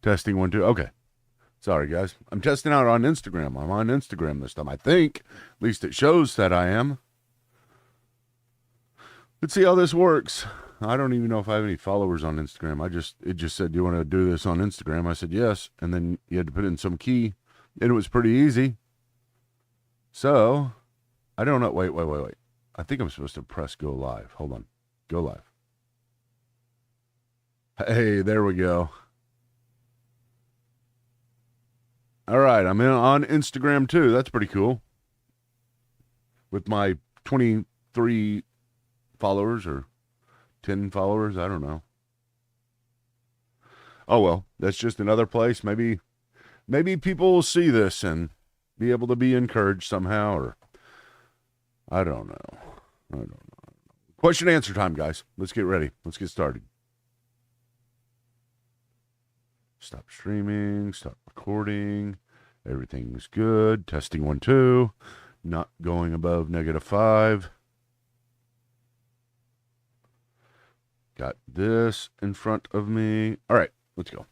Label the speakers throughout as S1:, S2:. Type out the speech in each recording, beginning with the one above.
S1: Testing 1, 2. Okay. Sorry, guys. I'm testing out on Instagram. I'm on Instagram this time, I think. At least it shows that I am. Let's see how this works. I don't even know if I have any followers on Instagram. It just said, do you want to do this on Instagram? I said, yes. And then you had to put in some key. And it was pretty easy. So, I don't know. Wait. I think I'm supposed to press go live. Hold on. Go live. Hey, there we go. All right, I'm on Instagram too. That's pretty cool. With my 23 followers or 10 followers, I don't know. Oh well, that's just another place. Maybe people will see this and be able to be encouraged somehow, or I don't know. Question and answer time, guys. Let's get ready. Let's get started. Stop streaming, stop recording. Everything's good. Testing 1, 2. Not going above -5. Got this in front of me. All right, let's go.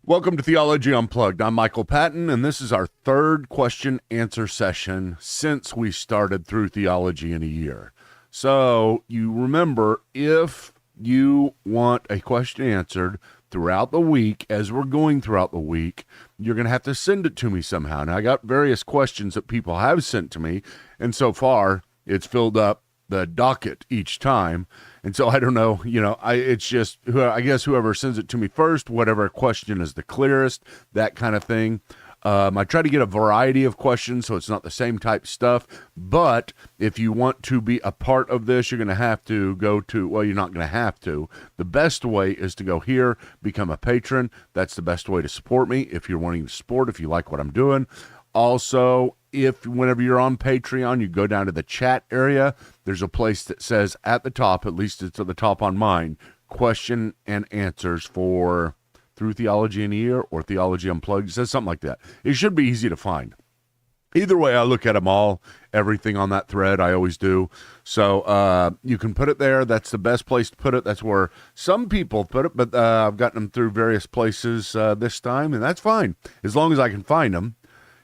S1: Welcome to Theology Unplugged. I'm Michael Patton, and this is our third question answer session since we started through theology in a year. So you remember, if you want a question answered throughout the week, as we're going throughout the week, you're going to have to send it to me somehow. Now, I got various questions that people have sent to me, and so far, it's filled up the docket each time. And so I don't know, it's just, I guess whoever sends it to me first, whatever question is the clearest, that kind of thing. I try to get a variety of questions so it's not the same type stuff. But if you want to be a part of this, you're going to have to go to, well, you're not going to have to. The best way is to go here, become a patron. That's the best way to support me if you're wanting to support, if you like what I'm doing. Also, whenever you're on Patreon, you go down to the chat area, there's a place that says at the top, at least it's at the top on mine, question and answers for Through Theology in a Year or Theology Unplugged. It says something like that. It should be easy to find. Either way, I look at them all, everything on that thread, I always do. So you can put it there. That's the best place to put it. That's where some people put it, but I've gotten them through various places this time, and that's fine, as long as I can find them.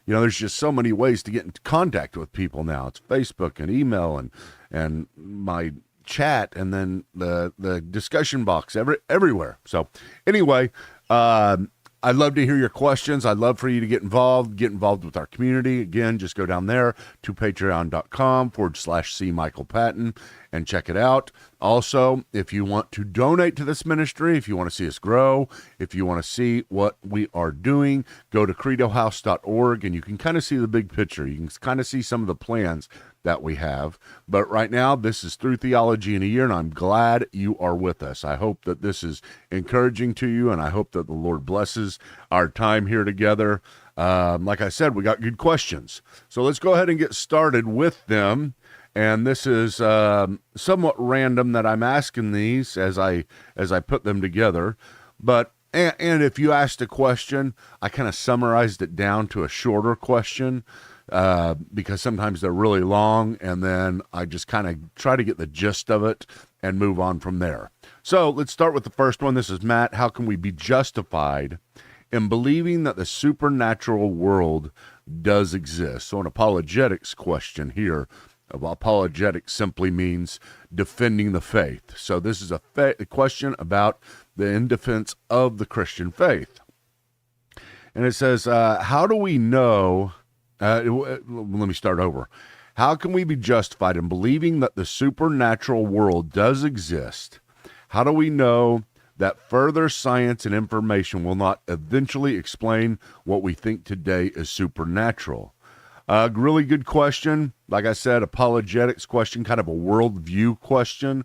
S1: There's just so many ways to get in contact with people now. It's Facebook and email and my chat, and then the discussion box everywhere. So anyway, I'd love to hear your questions. I'd love for you to get involved with our community. Again, just go down there to patreon.com/C Michael Patton and check it out. Also, if you want to donate to this ministry, if you want to see us grow, if you want to see what we are doing, go to credohouse.org and you can kind of see the big picture. You can kind of see some of the plans that we have. But right now, this is Through Theology in a Year, and I'm glad you are with us. I hope that this is encouraging to you, and I hope that the Lord blesses our time here together. Like I said, we got good questions. So let's go ahead and get started with them. And this is somewhat random that I'm asking these as I put them together. But and if you asked a question, I kind of summarized it down to a shorter question. Because sometimes they're really long, and then I just kind of try to get the gist of it and move on from there. So let's start with the first one. This is Matt. How can we be justified in believing that the supernatural world does exist? So an apologetics question here. Apologetics simply means defending the faith. So this is a question about in defense of the Christian faith. And it says, how do we know... let me start over. How can we be justified in believing that the supernatural world does exist? How do we know that further science and information will not eventually explain what we think today is supernatural? Really good question. Like I said, apologetics question, kind of a worldview question.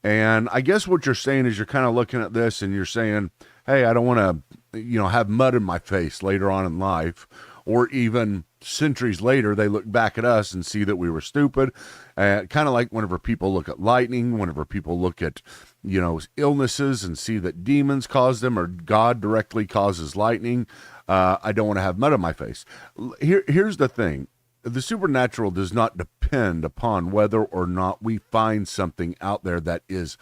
S1: And I guess what you're saying is you're kind of looking at this and you're saying, hey, I don't want to, have mud in my face later on in life, or even centuries later, they look back at us and see that we were stupid. Kind of like whenever people look at lightning, whenever people look at, illnesses and see that demons cause them or God directly causes lightning. I don't want to have mud on my face. Here's the thing. the supernatural does not depend upon whether or not we find something out there that is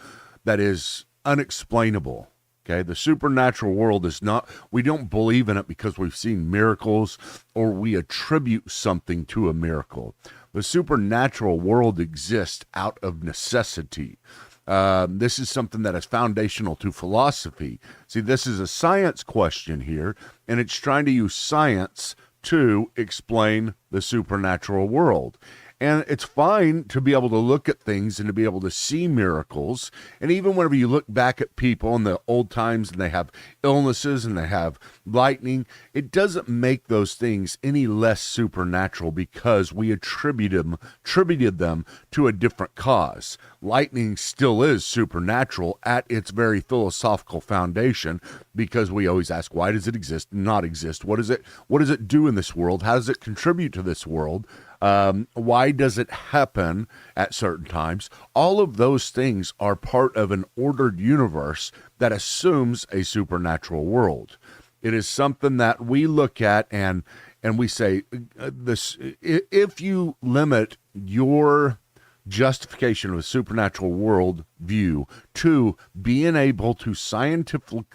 S1: unexplainable. Okay, the supernatural world is not, we don't believe in it because we've seen miracles or we attribute something to a miracle. The supernatural world exists out of necessity. This is something that is foundational to philosophy. See, this is a science question here, and it's trying to use science to explain the supernatural world. And it's fine to be able to look at things and to be able to see miracles. And even whenever you look back at people in the old times and they have illnesses and they have lightning, it doesn't make those things any less supernatural because we attributed them to a different cause. Lightning still is supernatural at its very philosophical foundation because we always ask, why does it exist and not exist? What does it do in this world? How does it contribute to this world? Why does it happen at certain times? All of those things are part of an ordered universe that assumes a supernatural world. It is something that we look at and we say, this, if you limit your justification of a supernatural world view to being able to scientifically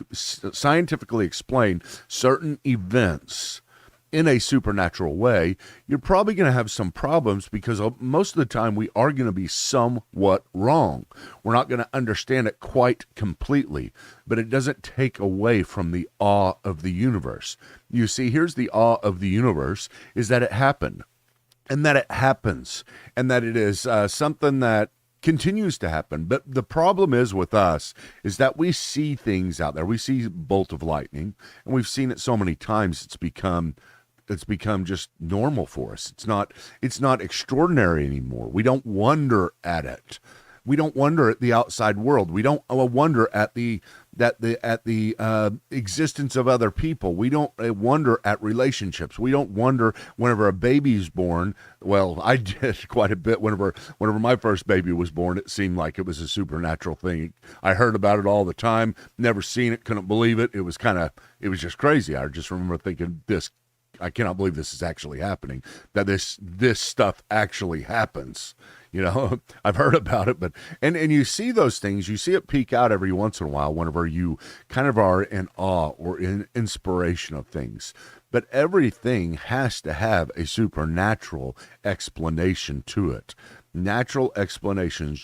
S1: explain certain events in a supernatural way, you're probably going to have some problems because most of the time we are going to be somewhat wrong. We're not going to understand it quite completely, but it doesn't take away from the awe of the universe. You see, here's the awe of the universe, is that it happened, and that it happens, and that it is something that continues to happen. But the problem is with us is that we see things out there. We see a bolt of lightning, and we've seen it so many times it's become just normal for us. It's not extraordinary anymore. We don't wonder at it. We don't wonder at the outside world. We don't wonder at the existence of other people. We don't wonder at relationships. We don't wonder whenever a baby's born. Well, I did quite a bit whenever my first baby was born. It seemed like it was a supernatural thing. I heard about it all the time. Never seen it. Couldn't believe it. It was just crazy. I just remember thinking, I cannot believe this is actually happening. That this stuff actually happens. You know, I've heard about it, but and you see those things, you see it peek out every once in a while whenever you kind of are in awe or in inspiration of things. But everything has to have a supernatural explanation to it. Natural explanations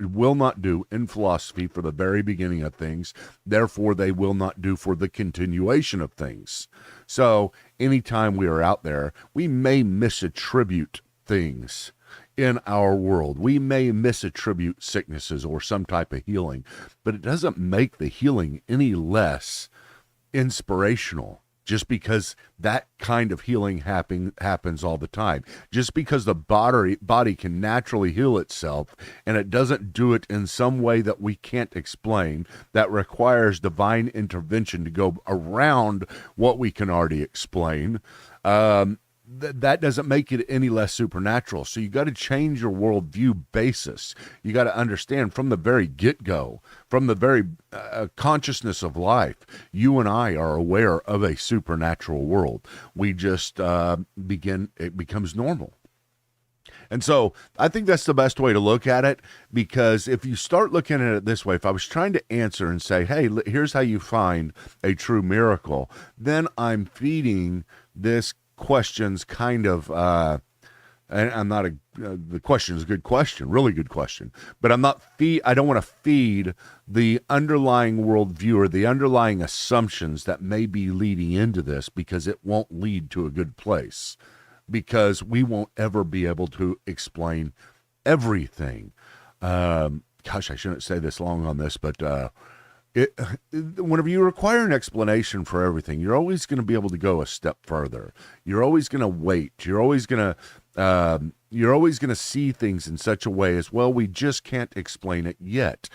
S1: will not do in philosophy for the very beginning of things. Therefore, they will not do for the continuation of things. So anytime we are out there, we may misattribute things in our world. We may misattribute sicknesses or some type of healing, but it doesn't make the healing any less inspirational just because that kind of healing happens all the time. Just because the body can naturally heal itself and it doesn't do it in some way that we can't explain, that requires divine intervention to go around what we can already explain, that doesn't make it any less supernatural. So you got to change your worldview basis. You got to understand from the very get-go, from the very consciousness of life, you and I are aware of a supernatural world. We just it becomes normal. And so I think that's the best way to look at it, because if you start looking at it this way, if I was trying to answer and say, hey, here's how you find a true miracle, then I'm feeding this question's kind of, and I'm not the question is a good question, really good question, but I don't want to feed the underlying worldview or the underlying assumptions that may be leading into this, because it won't lead to a good place, because we won't ever be able to explain everything. Gosh, I shouldn't say this long on this, but whenever you require an explanation for everything, you're always going to be able to go a step further. You're always going to wait. You're always going to see things in such a way as, well, we just can't explain it yet.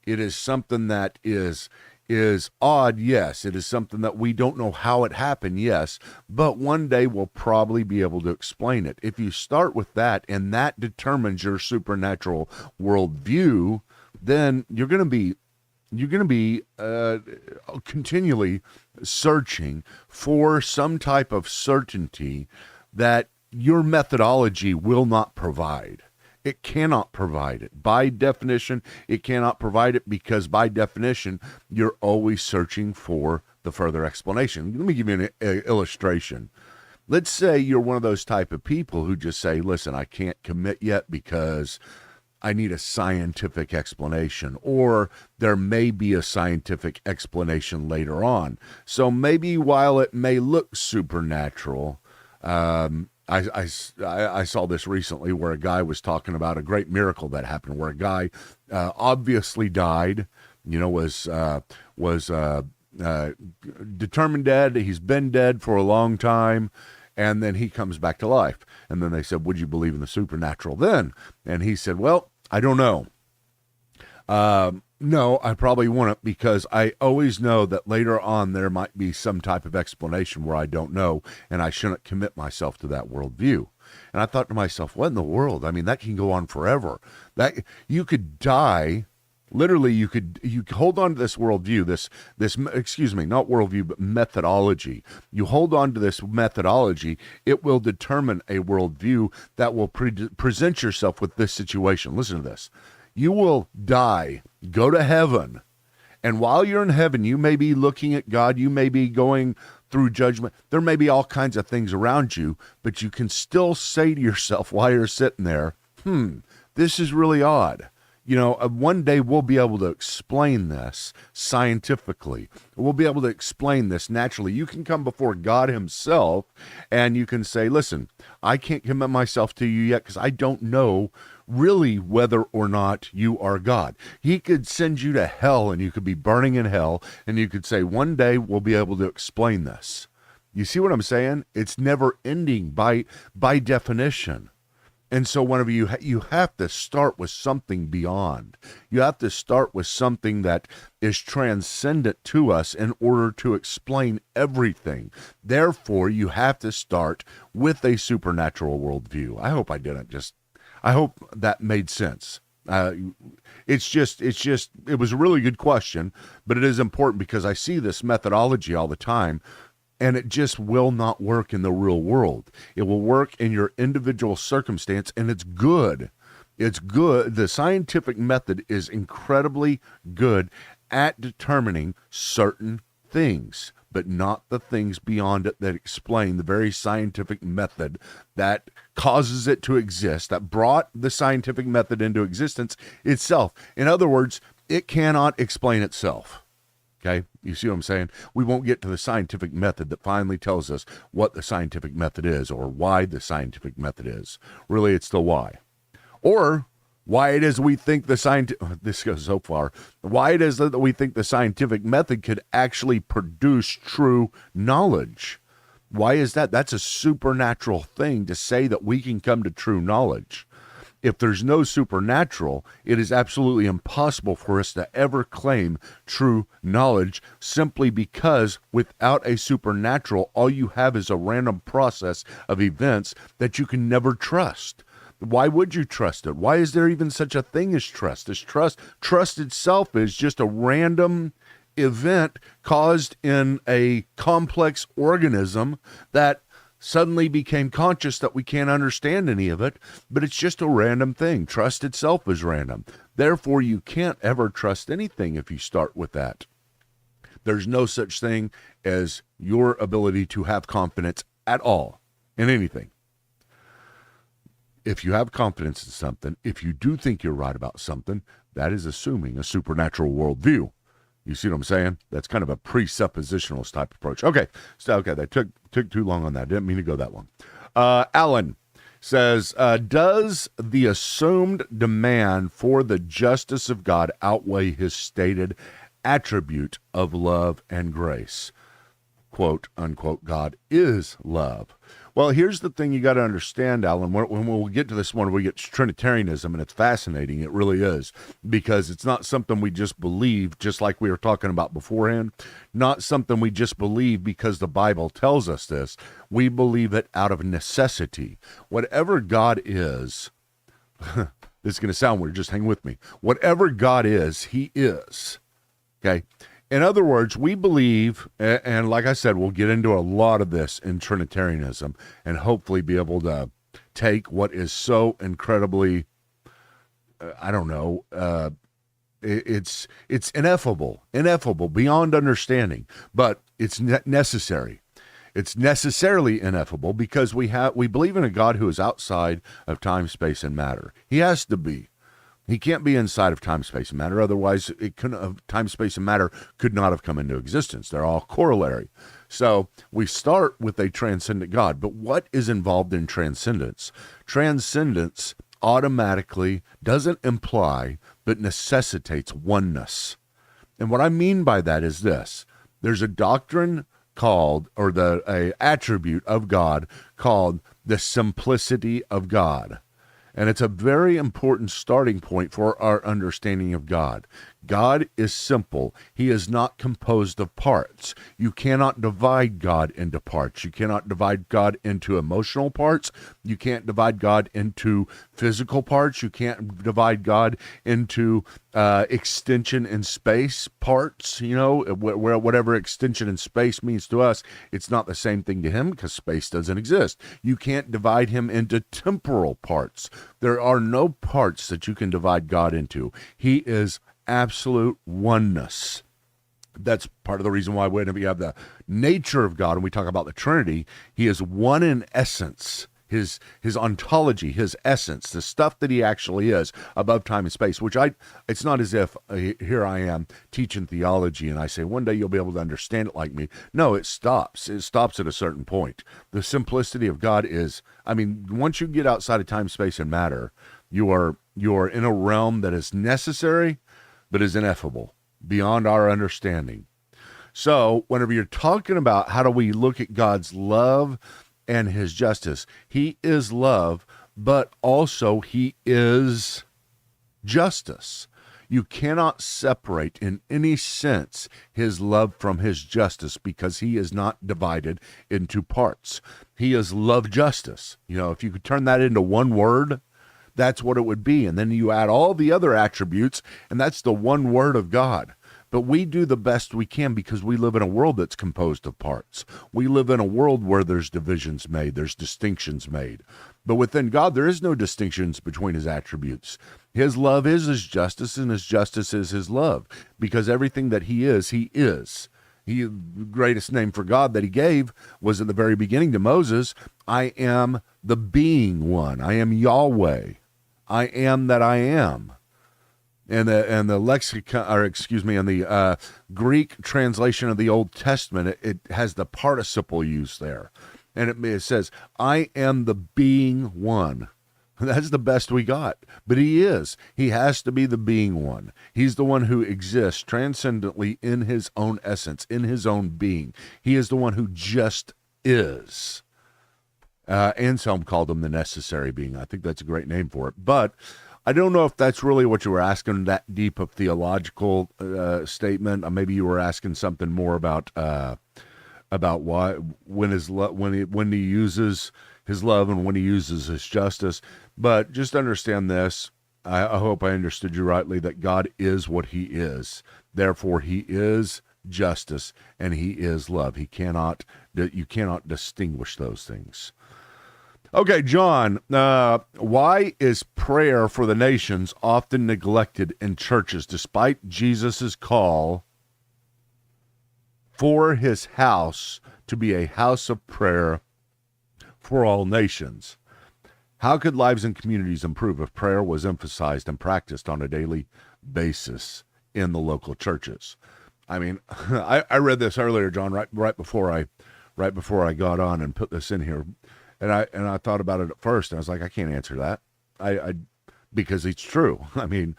S1: It is something that is odd, yes. It is something that we don't know how it happened, yes. But one day we'll probably be able to explain it. If you start with that and that determines your supernatural worldview, then you're going to be continually searching for some type of certainty that your methodology will not provide. It cannot provide it. By definition, it cannot provide it because by definition, you're always searching for the further explanation. Let me give you an illustration. Let's say you're one of those type of people who just say, listen, I can't commit yet because I need a scientific explanation, or there may be a scientific explanation later on. So maybe while it may look supernatural, I saw this recently where a guy was talking about a great miracle that happened, where a guy obviously died, was determined dead. He's been dead for a long time, and then he comes back to life. And then they said, would you believe in the supernatural then? And he said, well, I don't know. No, I probably wouldn't, because I always know that later on there might be some type of explanation where I don't know, and I shouldn't commit myself to that worldview. And I thought to myself, what in the world? I mean, that can go on forever. That you could die. Literally, you hold on to this worldview, this not worldview, but methodology. You hold on to this methodology, it will determine a worldview that will present yourself with this situation. Listen to this. You will die, go to heaven, and while you're in heaven, you may be looking at God, you may be going through judgment. There may be all kinds of things around you, but you can still say to yourself while you're sitting there, this is really odd. One day we'll be able to explain this scientifically. We'll be able to explain this naturally. You can come before God himself and you can say, listen, I can't commit myself to you yet because I don't know really whether or not you are God. He could send you to hell and you could be burning in hell, and you could say, one day we'll be able to explain this. You see what I'm saying? It's never ending by definition. And so whenever you have to start with something beyond. You have to start with something that is transcendent to us in order to explain everything. Therefore, you have to start with a supernatural worldview. I hope I hope that made sense. It was a really good question, but it is important because I see this methodology all the time. And it just will not work in the real world. It will work in your individual circumstance, and it's good. It's good. The scientific method is incredibly good at determining certain things, but not the things beyond it that explain the very scientific method that causes it to exist, that brought the scientific method into existence itself. In other words, it cannot explain itself. Okay, you see what I'm saying? We won't get to the scientific method that finally tells us what the scientific method is or why the scientific method is. Really, it's the why. Or why it is we think this goes so far, why it is that we think the scientific method could actually produce true knowledge. Why is that? That's a supernatural thing to say that we can come to true knowledge. If there's no supernatural, it is absolutely impossible for us to ever claim true knowledge, simply because without a supernatural, all you have is a random process of events that you can never trust. Why would you trust it? Why is there even such a thing as trust? Trust itself is just a random event caused in a complex organism that suddenly became conscious that we can't understand any of it, but it's just a random thing. Trust itself is random. Therefore, you can't ever trust anything if you start with that. There's no such thing as your ability to have confidence at all in anything. If you have confidence in something, if you do think you're right about something, that is assuming a supernatural worldview. You see what I'm saying? That's kind of a presuppositionalist type approach. Okay, that took too long on that. Didn't mean to go that long. Alan says, does the assumed demand for the justice of God outweigh his stated attribute of love and grace? Quote, unquote, God is love. Well, here's the thing you got to understand, Alan. When we'll get to this one, we get to Trinitarianism, and it's fascinating. It really is, because it's not something we just believe, just like we were talking about beforehand. Not something we just believe because the Bible tells us this. We believe it out of necessity. Whatever God is, this is going to sound weird, just hang with me. Whatever God is, he is. Okay? In other words, we believe, and like I said, we'll get into a lot of this in Trinitarianism and hopefully be able to take what is so incredibly, it's ineffable beyond understanding, but it's necessary. It's necessarily ineffable because we believe in a God who is outside of time, space, and matter. He has to be. He can't be inside of time, space, and matter. Otherwise, time, space, and matter could not have come into existence. They're all corollary. So we start with a transcendent God. But what is involved in transcendence? Transcendence automatically doesn't imply, but necessitates oneness. And what I mean by that is this. There's a doctrine called, or a attribute of God called the simplicity of God. And it's a very important starting point for our understanding of God. God is simple. He is not composed of parts. You cannot divide God into parts. You cannot divide God into emotional parts. You can't divide God into physical parts. You can't divide God into extension in space parts. You know, whatever extension in space means to us, it's not the same thing to him because space doesn't exist. You can't divide him into temporal parts. There are no parts that you can divide God into. He is absolute oneness. That's part of the reason why when we have the nature of God and we talk about the Trinity, he is one in essence. His ontology, his essence, the stuff that he actually is above time and space, which it's not as if here I am teaching theology and I say, one day you'll be able to understand it like me. No, it stops. It stops at a certain point. The simplicity of God is, once you get outside of time, space, and matter, you are in a realm that is necessary, but is ineffable, beyond our understanding. So whenever you're talking about how do we look at God's love and his justice, he is love, but also he is justice. You cannot separate in any sense his love from his justice because he is not divided into parts. He is love justice. If you could turn that into one word, that's what it would be. And then you add all the other attributes, and that's the one word of God. But we do the best we can because we live in a world that's composed of parts. We live in a world where there's divisions made, there's distinctions made. But within God, there is no distinctions between his attributes. His love is his justice, and his justice is his love, because everything that he is, he is. The greatest name for God that he gave was at the very beginning to Moses, I am the being one. I am Yahweh. I am that I am. And the lexicon, and the Greek translation of the Old Testament, it has the participle used there. And it says, I am the being one. That's the best we got. But he is. He has to be the being one. He's the one who exists transcendently in his own essence, in his own being. He is the one who just is. Anselm called him the necessary being. I think that's a great name for it. But I don't know if that's really what you were asking, that deep of theological statement. Maybe you were asking something more about why when he uses his love and when he uses his justice. But just understand this. I hope I understood you rightly, that God is what he is. Therefore, he is justice and he is love. You cannot distinguish those things. Okay, John, why is prayer for the nations often neglected in churches despite Jesus' call for his house to be a house of prayer for all nations? How could lives and communities improve if prayer was emphasized and practiced on a daily basis in the local churches? I read this earlier, John, right before I got on and put this in here. And I thought about it at first, and I was like, I can't answer that. Because it's true. The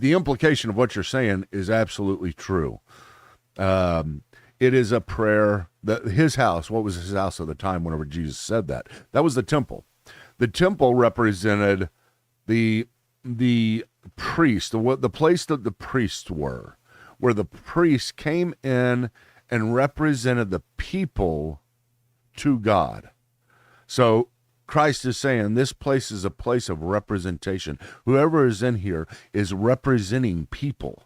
S1: implication of what you're saying is absolutely true. It is a prayer that his house. What was his house at the time? Whenever Jesus said that, that was the temple. The temple represented the priest, the place that the priests were, where the priests came in and represented the people to God. So Christ is saying this place is a place of representation. Whoever is in here is representing people.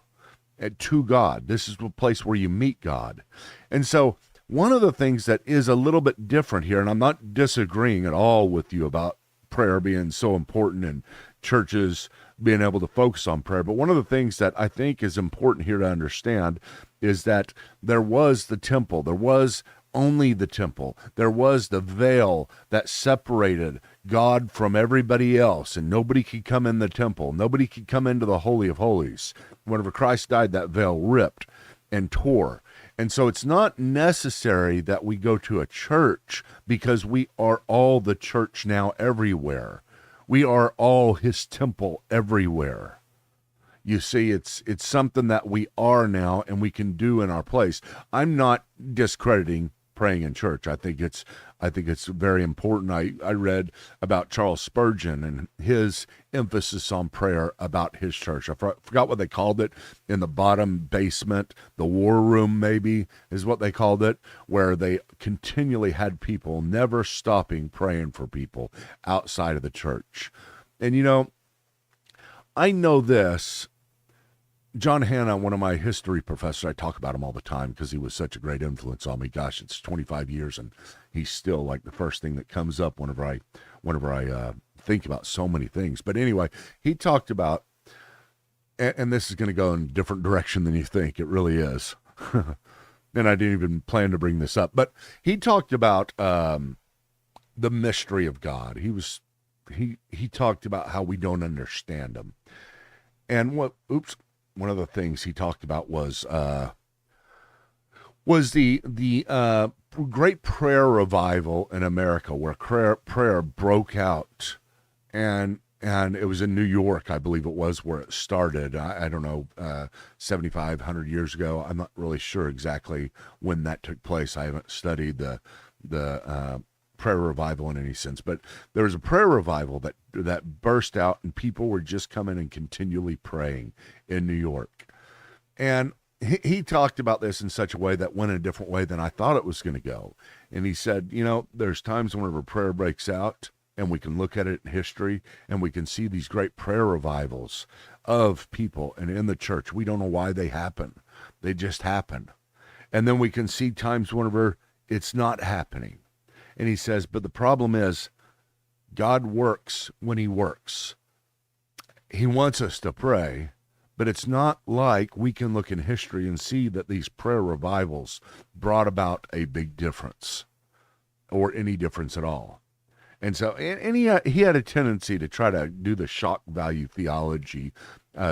S1: to God. This is the place where you meet God. And so one of the things that is a little bit different here, and I'm not disagreeing at all with you about prayer being so important and churches being able to focus on prayer, but one of the things that I think is important here to understand is that there was the temple. There was only the temple. There was the veil that separated God from everybody else, and nobody could come in the temple. Nobody could come into the Holy of Holies. Whenever Christ died, that veil ripped and tore. And so it's not necessary that we go to a church, because we are all the church now everywhere. We are all his temple everywhere. You see, it's something that we are now and we can do in our place. I'm not discrediting praying in church. I think it's very important. I read about Charles Spurgeon and his emphasis on prayer about his church. I forgot what they called it, in the bottom basement, the war room maybe is what they called it, where they continually had people never stopping praying for people outside of the church. And I know this. John Hanna, one of my history professors, I talk about him all the time because he was such a great influence on me. Gosh, it's 25 years, and he's still like the first thing that comes up whenever I think about so many things. But anyway, he talked about, and this is going to go in a different direction than you think. It really is. And I didn't even plan to bring this up, but he talked about the mystery of God. He talked about how we don't understand him, and one of the things he talked about was the great prayer revival in America, where prayer broke out, and it was in New York, I believe it was, where it started. I don't know, 7,500 years ago. I'm not really sure exactly when that took place. I haven't studied the prayer revival in any sense, but there was a prayer revival that burst out, and people were just coming and continually praying in New York. And he talked about this in such a way that went in a different way than I thought it was going to go. And he said, there's times whenever prayer breaks out, and we can look at it in history, and we can see these great prayer revivals of people and in the church. We don't know why they happen. They just happen. And then we can see times whenever it's not happening. And he says, but the problem is, God works when he works. He wants us to pray, but it's not like we can look in history and see that these prayer revivals brought about a big difference or any difference at all. And so, and he had a tendency to try to do the shock value theology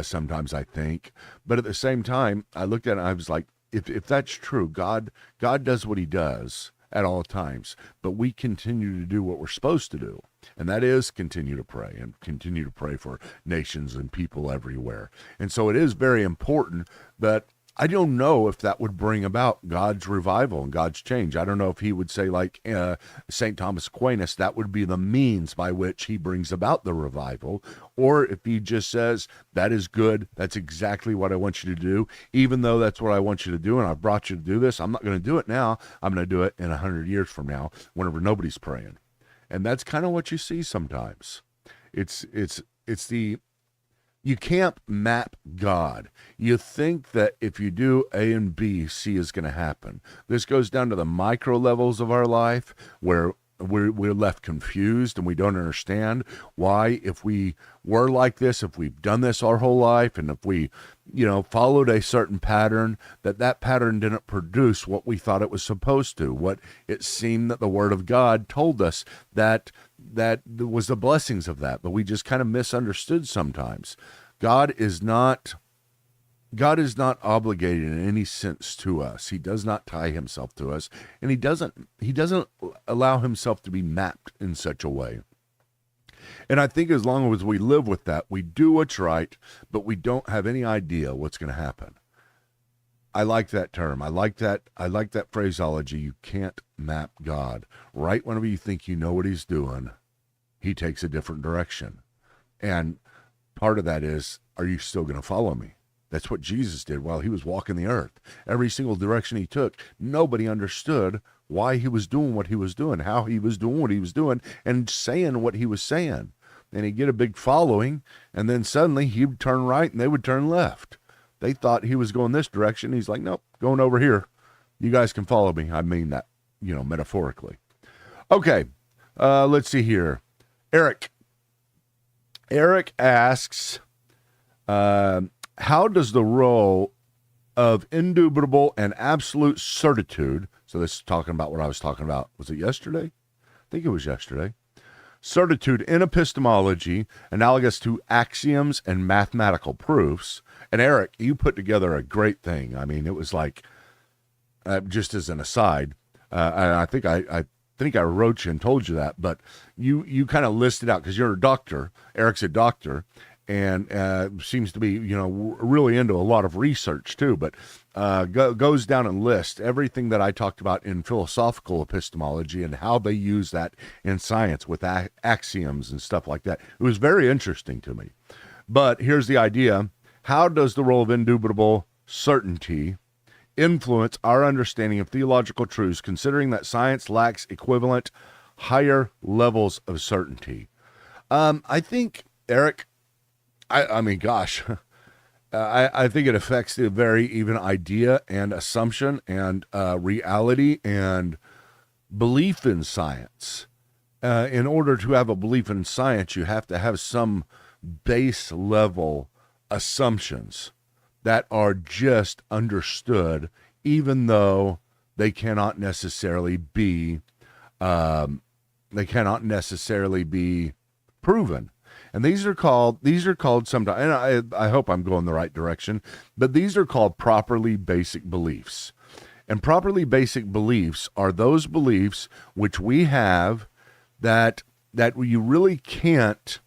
S1: sometimes, I think. But at the same time, I looked at it and I was like, if that's true, God does what he does at all times, but we continue to do what we're supposed to do, and that is continue to pray and continue to pray for nations and people everywhere. And so it is very important, but I don't know if that would bring about God's revival and God's change. I don't know if he would say, like St. Thomas Aquinas, that would be the means by which he brings about the revival, or if he just says, that is good, that's exactly what I want you to do, even though that's what I want you to do, and I've brought you to do this, I'm not going to do it now, I'm going to do it in 100 years from now, whenever nobody's praying. And that's kind of what you see sometimes. It's you can't map God. You think that if you do A and B, C is going to happen. This goes down to the micro levels of our life, where we're left confused and we don't understand why, if we were like this, if we've done this our whole life, and if we, followed a certain pattern, that pattern didn't produce what we thought it was supposed to, what it seemed that the Word of God told us that was the blessings of that, but we just kind of misunderstood sometimes. God is not obligated in any sense to us. He does not tie himself to us, and he doesn't allow himself to be mapped in such a way. And I think as long as we live with that, we do what's right, but we don't have any idea what's going to happen. I like that term. I like that phraseology. You can't map God. Right whenever you think you know what he's doing, he takes a different direction. And part of that is, are you still going to follow me? That's what Jesus did while he was walking the earth. Every single direction he took, nobody understood why he was doing what he was doing, how he was doing what he was doing, and saying what he was saying. And he'd get a big following, and then suddenly he would turn right and they would turn left. They thought he was going this direction. He's like, nope, going over here. You guys can follow me. I mean that, metaphorically. Okay, let's see here. Eric asks, how does the role of indubitable and absolute certitude, so this is talking about what I was talking about, was it yesterday? I think it was yesterday. Certitude in epistemology, analogous to axioms and mathematical proofs. And Eric, you put together a great thing. I mean, it was like, just as an aside, I think I wrote you and told you that, but you kind of listed out, because you're a doctor. Eric's a doctor, and seems to be, really into a lot of research too, but goes down and lists everything that I talked about in philosophical epistemology and how they use that in science with axioms and stuff like that. It was very interesting to me. But here's the idea. How does the role of indubitable certainty influence our understanding of theological truths, considering that science lacks equivalent higher levels of certainty? I think, Eric, I mean, gosh, I think it affects the very even idea and assumption and reality and belief in science. In order to have a belief in science, you have to have some base level assumptions that are just understood, even though they cannot necessarily be proven. And these are called sometimes, and I hope I'm going the right direction, but these are called properly basic beliefs. And properly basic beliefs are those beliefs which we have that you really can't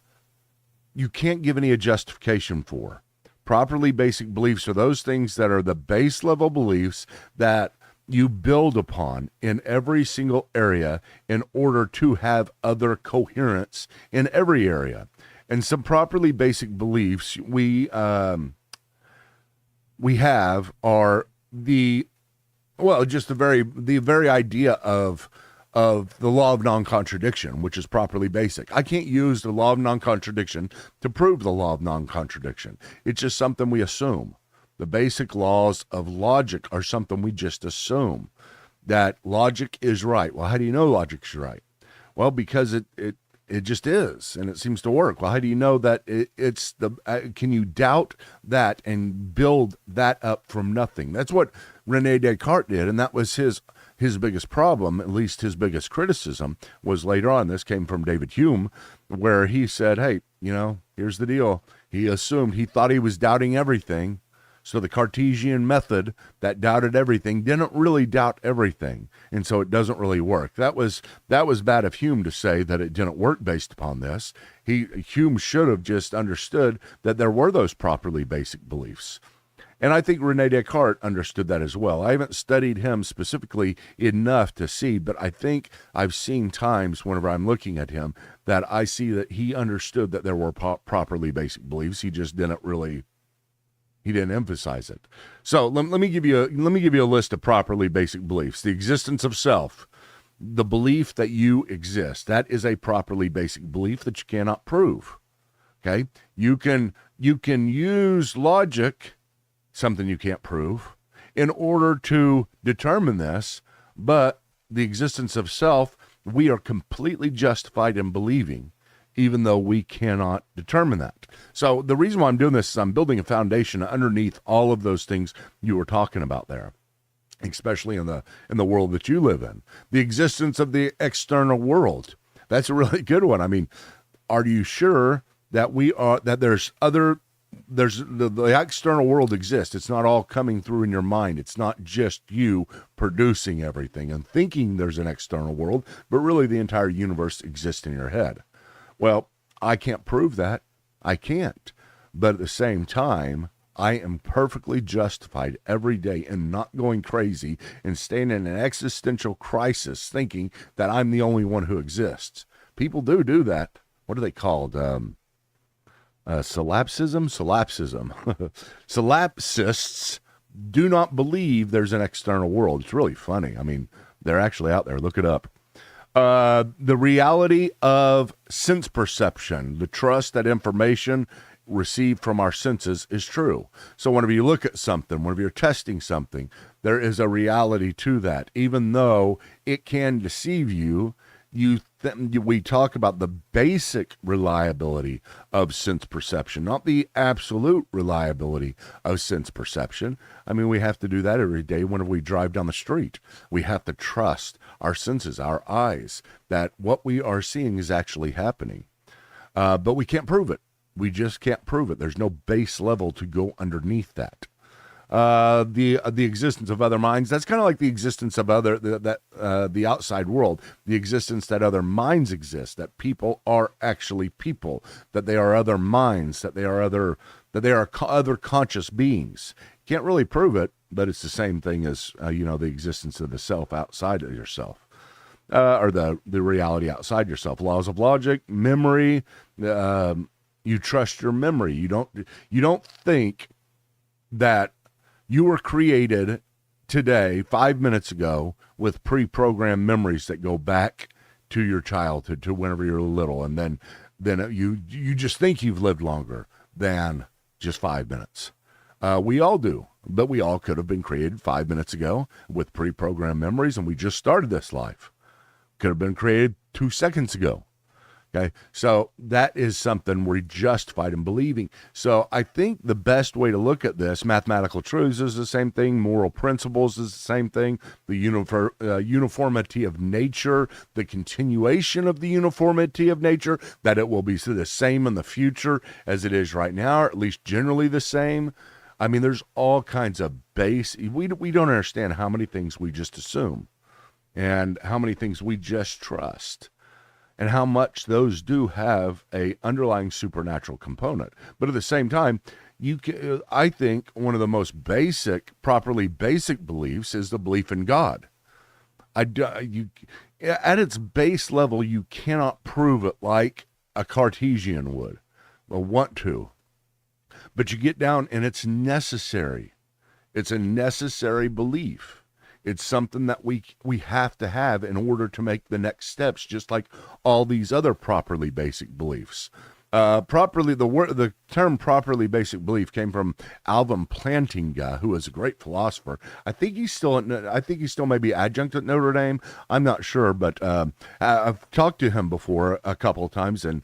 S1: give any justification for. Properly basic beliefs are those things that are the base level beliefs that you build upon in every single area in order to have other coherence in every area. And some properly basic beliefs we have are the very idea of the law of non-contradiction, which is properly basic. I can't use the law of non-contradiction to prove the law of non-contradiction. It's just something we assume. The basic laws of logic are something we just assume, that logic is right. Well, how do you know logic's right? Well, because it just is, and it seems to work. Well, how do you know that can you doubt that and build that up from nothing? That's what Rene Descartes did, and that was his biggest problem, at least his biggest criticism, was later on. This came from David Hume, where he said, hey, here's the deal. He thought he was doubting everything. So the Cartesian method that doubted everything didn't really doubt everything. And so it doesn't really work. That was bad of Hume to say that it didn't work based upon this. Hume should have just understood that there were those properly basic beliefs. And I think Rene Descartes understood that as well. I haven't studied him specifically enough to see, but I think I've seen times whenever I'm looking at him that I see that he understood that there were properly basic beliefs. He just didn't emphasize it. So let me give you a list of properly basic beliefs. The existence of self, the belief that you exist, that is a properly basic belief that you cannot prove. Okay? You can use logic, something you can't prove, in order to determine this, but the existence of self, we are completely justified in believing, even though we cannot determine that. So the reason why I'm doing this is I'm building a foundation underneath all of those things you were talking about there, especially in the world that you live in. The existence of the external world. That's a really good one. I mean, are you sure that the external world exists? It's not all coming through in your mind. It's not just you producing everything and thinking there's an external world, but really the entire universe exists in your head. Well, I can't prove that. I can't. But at the same time, I am perfectly justified every day in not going crazy and staying in an existential crisis thinking that I'm the only one who exists. People do that. What are they called? Solipsism? Solipsists do not believe there's an external world. It's really funny. I mean, they're actually out there. Look it up. The reality of sense perception, the trust that information receive from our senses is true. So whenever you look at something, whenever you're testing something, there is a reality to that. Even though it can deceive you, we talk about the basic reliability of sense perception, not the absolute reliability of sense perception. I mean, we have to do that every day whenever we drive down the street. We have to trust our senses, our eyes, that what we are seeing is actually happening. But we can't prove it. We just can't prove it. There's no base level to go underneath that. The existence of other minds, that's kind of like the existence of the outside world, the existence that other minds exist, that people are actually people, that they are other minds, that they are other conscious beings. Can't really prove it, but it's the same thing as the existence of the self outside of yourself, or the reality outside yourself. Laws of logic, memory. You trust your memory. You don't think that you were created today, 5 minutes ago, with pre-programmed memories that go back to your childhood, to whenever you're little, and then you just think you've lived longer than just 5 minutes. We all do, but we all could have been created 5 minutes ago with pre-programmed memories, and we just started this life. Could have been created 2 seconds ago. Okay, so that is something we're justified in believing. So I think the best way to look at this, mathematical truths is the same thing, moral principles is the same thing, the uniformity of nature, the continuation of the uniformity of nature, that it will be the same in the future as it is right now, or at least generally the same. I mean, there's all kinds of we don't understand how many things we just assume and how many things we just trust, and how much those do have a underlying supernatural component. But at the same time, I think one of the most properly basic beliefs is the belief in God. At its base level, you cannot prove it like a Cartesian would, or want to. But you get down, and it's necessary. It's a necessary belief. It's something that we have to have in order to make the next steps, just like all these other properly basic beliefs. The term properly basic belief came from Alvin Plantinga, who is a great philosopher. I think he's still maybe adjunct at Notre Dame. I'm not sure, but I've talked to him before a couple of times, and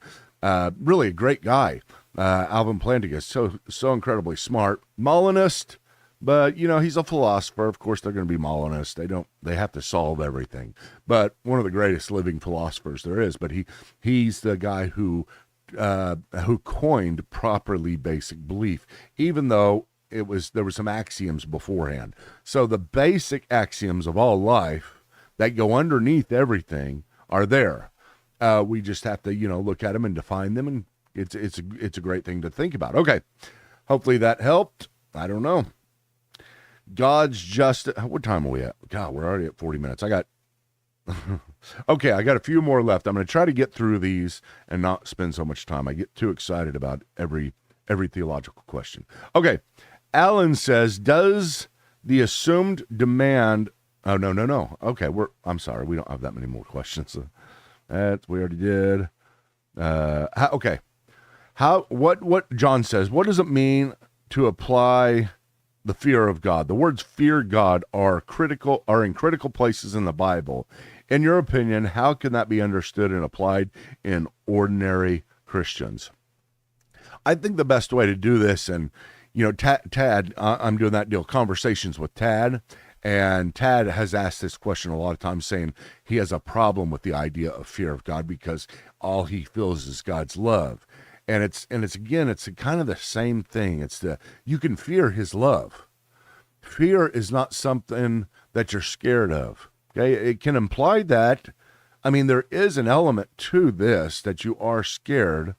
S1: really a great guy. Alvin Plantinga is so incredibly smart. Molinist. But, he's a philosopher. Of course, they're going to be Molinists. They have to solve everything. But one of the greatest living philosophers there is. But he's the guy who coined properly basic belief, even though there were some axioms beforehand. So the basic axioms of all life that go underneath everything are there. We just have to, look at them and define them. And it's a great thing to think about. Okay. Hopefully that helped. I don't know. God's justice. What time are we at? God, we're already at 40 minutes. I got a few more left. I'm going to try to get through these and not spend so much time. I get too excited about every theological question. Okay. Alan says, does the assumed demand... Oh, no. Okay. I'm sorry. We don't have that many more questions. We already did. Okay. What John says, what does it mean to apply the fear of God? The words fear God are in critical places in the Bible. In your opinion, how can that be understood and applied in ordinary Christians? I think the best way to do this, and Tad, I'm doing that deal, Conversations with Tad, and Tad has asked this question a lot of times, saying he has a problem with the idea of fear of God because all he feels is God's love. And it's kind of the same thing. You can fear his love. Fear is not something that you're scared of. Okay, it can imply that. I mean, there is an element to this that you are scared,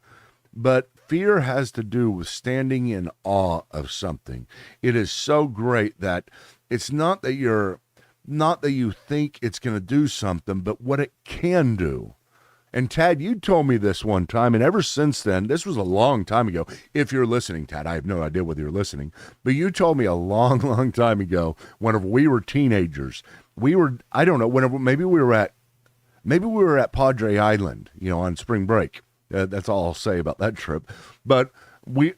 S1: but fear has to do with standing in awe of something. It is so great that it's not that you think it's going to do something, but what it can do. And Tad, you told me this one time, and ever since then, this was a long time ago. If you're listening, Tad, I have no idea whether you're listening, but you told me a long, long time ago, whenever we were teenagers, I don't know, maybe we were at Padre Island, on spring break. That's all I'll say about that trip. But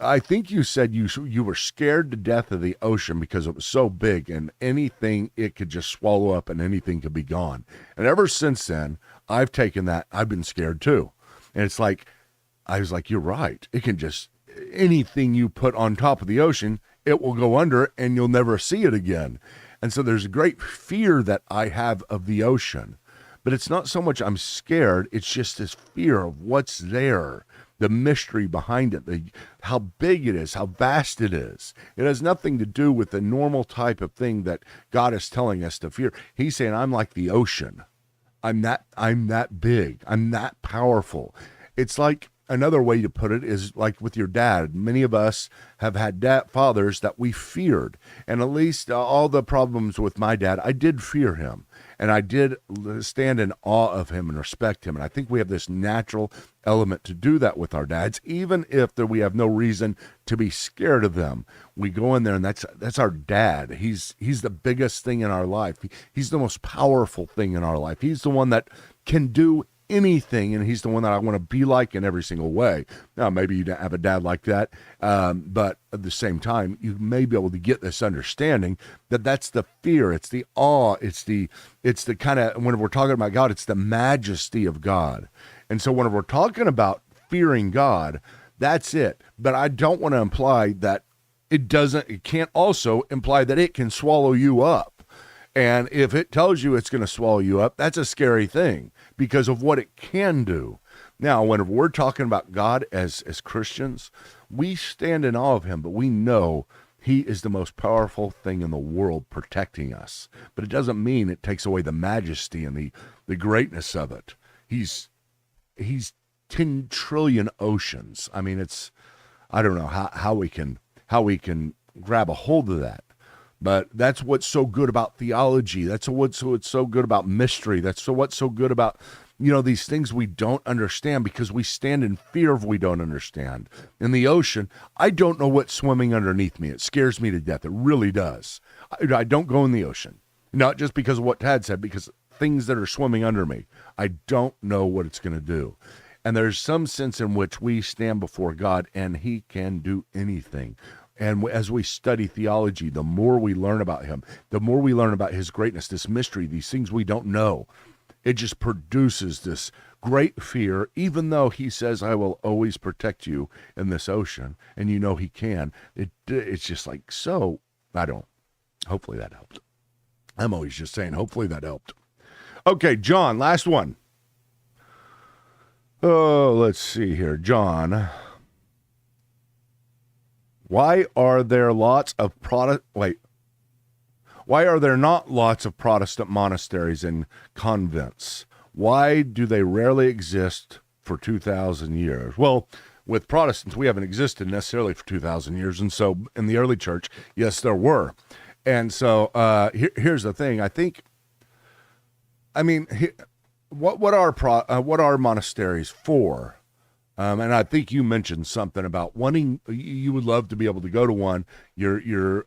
S1: I think you said you were scared to death of the ocean because it was so big and anything it could just swallow up and anything could be gone. And ever since then, I've taken that. I've been scared too. And it's like, I was like, you're right. It can just, anything you put on top of the ocean, it will go under and you'll never see it again. And so there's a great fear that I have of the ocean. But it's not so much I'm scared, it's just this fear of what's there, the mystery behind it, how big it is, how vast it is. It has nothing to do with the normal type of thing that God is telling us to fear. He's saying, I'm like the ocean. I'm that big. I'm that powerful. It's like, another way to put it is like with your dad. Many of us have had fathers that we feared. And at least all the problems with my dad, I did fear him. And I did stand in awe of him and respect him. And I think we have this natural element to do that with our dads, even if we have no reason to be scared of them. We go in there and that's our dad. He's the biggest thing in our life. He's the most powerful thing in our life. He's the one that can do anything, and he's the one that I want to be like in every single way. Now, maybe you don't have a dad like that, but at the same time, you may be able to get this understanding that that's the fear, it's the awe, it's the kind of, when we're talking about God, it's the majesty of God. And so when we're talking about fearing God, that's it. But I don't want to imply that it can't also imply that it can swallow you up. And if it tells you it's going to swallow you up, that's a scary thing because of what it can do. Now, when we're talking about God as Christians, we stand in awe of him, but we know he is the most powerful thing in the world protecting us. But it doesn't mean it takes away the majesty and the greatness of it. He's 10 trillion oceans. I mean, I don't know how we can grab a hold of that. But that's what's so good about theology. That's what's so good about mystery. That's what's so good about, these things we don't understand because we stand in fear of we don't understand. In the ocean, I don't know what's swimming underneath me. It scares me to death. It really does. I don't go in the ocean. Not just because of what Tad said, because things that are swimming under me, I don't know what it's going to do. And there's some sense in which we stand before God and he can do anything. And as we study theology, the more we learn about him, the more we learn about his greatness, this mystery, these things we don't know, it just produces this great fear, even though he says, I will always protect you in this ocean, and he can. It's just like, so, hopefully that helped. I'm always just saying, hopefully that helped. Okay, John, last one. Oh, let's see here. John, why are there not lots of Protestant monasteries and convents? Why do they rarely exist for 2,000 years? Well, with Protestants, we haven't existed necessarily for 2,000 years. And so in the early church, yes, there were. And so here's the thing. What are monasteries for? And I think you mentioned something about you would love to be able to go to one. You're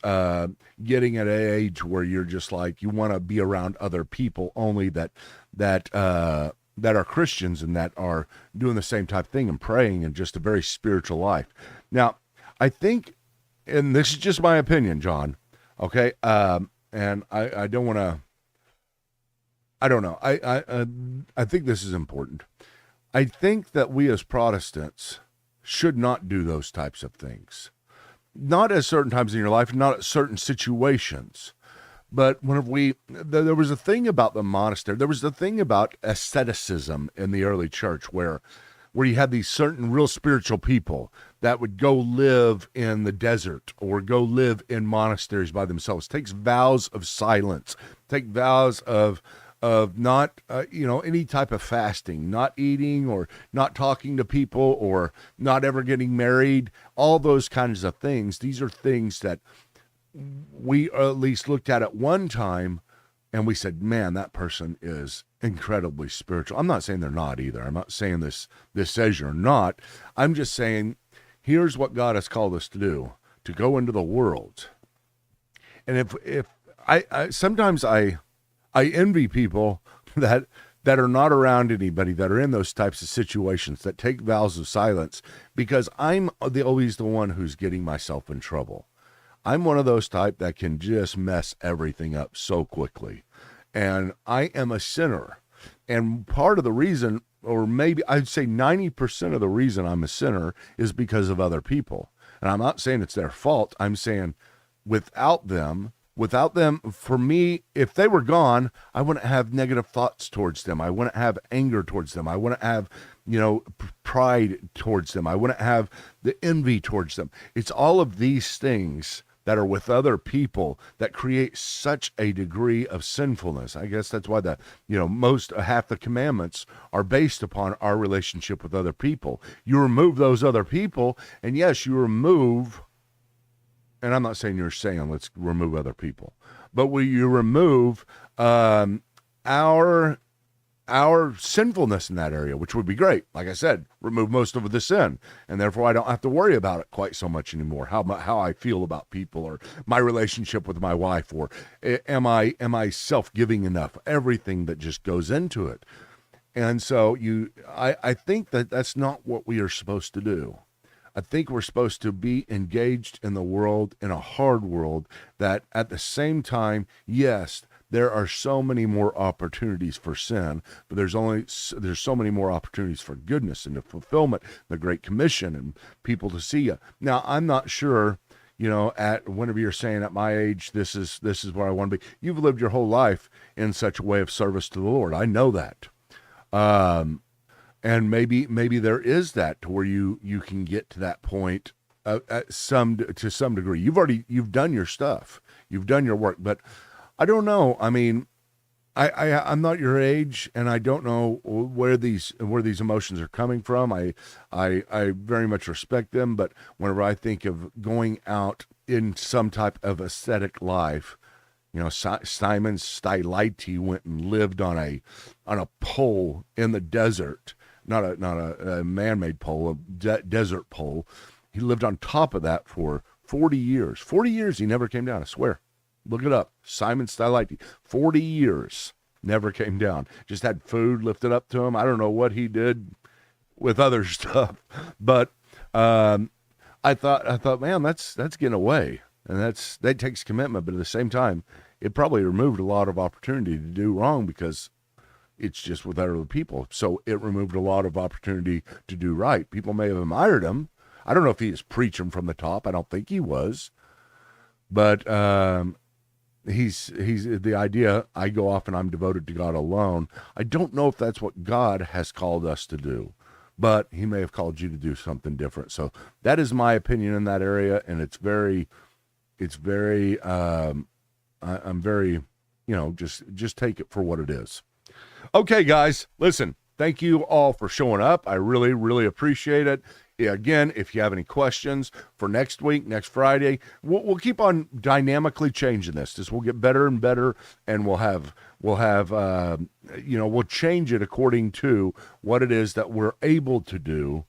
S1: getting at an age where you're just like, you want to be around other people only that are Christians and that are doing the same type of thing and praying and just a very spiritual life. Now, I think, and this is just my opinion, John, okay? And I don't want to, I don't know. I think this is important. I think that we as Protestants should not do those types of things. Not at certain times in your life, not at certain situations. But there was a thing about the monastery, there was a thing about asceticism in the early church where you had these certain real spiritual people that would go live in the desert or go live in monasteries by themselves, take vows of silence, take vows of not, any type of fasting, not eating or not talking to people or not ever getting married, all those kinds of things. These are things that we at least looked at one time and we said, man, that person is incredibly spiritual. I'm not saying they're not either. I'm not saying this says you're not. I'm just saying, here's what God has called us to do, to go into the world. And if I sometimes I envy people that that are not around anybody, that are in those types of situations, that take vows of silence, because I'm always the one who's getting myself in trouble. I'm one of those type that can just mess everything up so quickly. And I am a sinner. And part of the reason, or maybe I'd say 90% of the reason I'm a sinner, is because of other people. And I'm not saying it's their fault. I'm saying without them, for me, if they were gone, I wouldn't have negative thoughts towards them. I wouldn't have anger towards them. I wouldn't have, pride towards them. I wouldn't have the envy towards them. It's all of these things that are with other people that create such a degree of sinfulness. I guess that's why half the commandments are based upon our relationship with other people. You remove those other people, and yes, you remove, and I'm not saying you're saying let's remove other people, but you remove our sinfulness in that area, which would be great. Like I said, remove most of the sin, and therefore I don't have to worry about it quite so much anymore. How I feel about people, or my relationship with my wife, or am I self-giving enough? Everything that just goes into it. And so I think that's not what we are supposed to do. I think we're supposed to be engaged in the world, in a hard world, that at the same time, yes, there are so many more opportunities for sin, but there's so many more opportunities for goodness and the fulfillment, the Great Commission, and people to see you. Now, I'm not sure, at whenever you're saying at my age, this is where I want to be. You've lived your whole life in such a way of service to the Lord. I know that. And maybe there is that to where you can get to that point to some degree. You've done your stuff. You've done your work, but I don't know. I mean, I'm not your age, and I don't know where these emotions are coming from. I very much respect them, but whenever I think of going out in some type of ascetic life, Simon Stylites went and lived on a pole in the desert, not a man-made pole, a desert pole. He lived on top of that for 40 years. 40 years he never came down, I swear. Look it up. Simon Stylites, 40 years, never came down. Just had food lifted up to him. I don't know what he did with other stuff, but I thought, man, that's getting away, and that takes commitment. But at the same time, it probably removed a lot of opportunity to do wrong because it's just with other people. So it removed a lot of opportunity to do right. People may have admired him. I don't know if he was preaching from the top. I don't think he was, but he's the idea, I go off and I'm devoted to God alone. I don't know if that's what God has called us to do, but he may have called you to do something different. So that is my opinion in that area. And it's very, I'm very, just take it for what it is. Okay, guys, listen, thank you all for showing up. I really, really appreciate it. Again, if you have any questions for next week, next Friday, we'll keep on dynamically changing this. This will get better and better, and we'll change it according to what it is that we're able to do.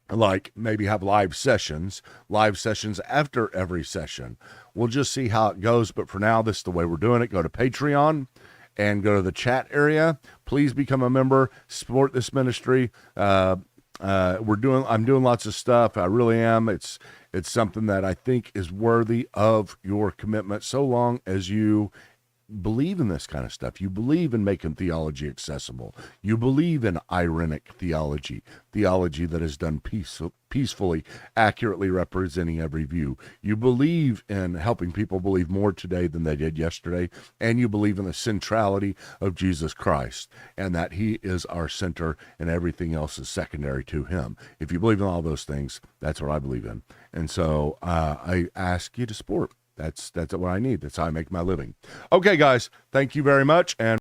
S1: Like maybe have live sessions after every session. We'll just see how it goes. But for now, this is the way we're doing it. Go to Patreon and go to the chat area. Please become a member, support this ministry. I'm doing lots of stuff. I really am. It's something that I think is worthy of your commitment, so long as you believe in this kind of stuff. You believe in making theology accessible. You believe in ironic theology that is done peacefully, accurately representing every view. You believe in helping people believe more today than they did yesterday, and you believe in the centrality of Jesus Christ, and that he is our center and everything else is secondary to him. If you believe in all those things, that's what I believe in. And so I ask you to support. That's what I need. That's how I make my living. Okay, guys, thank you very much. And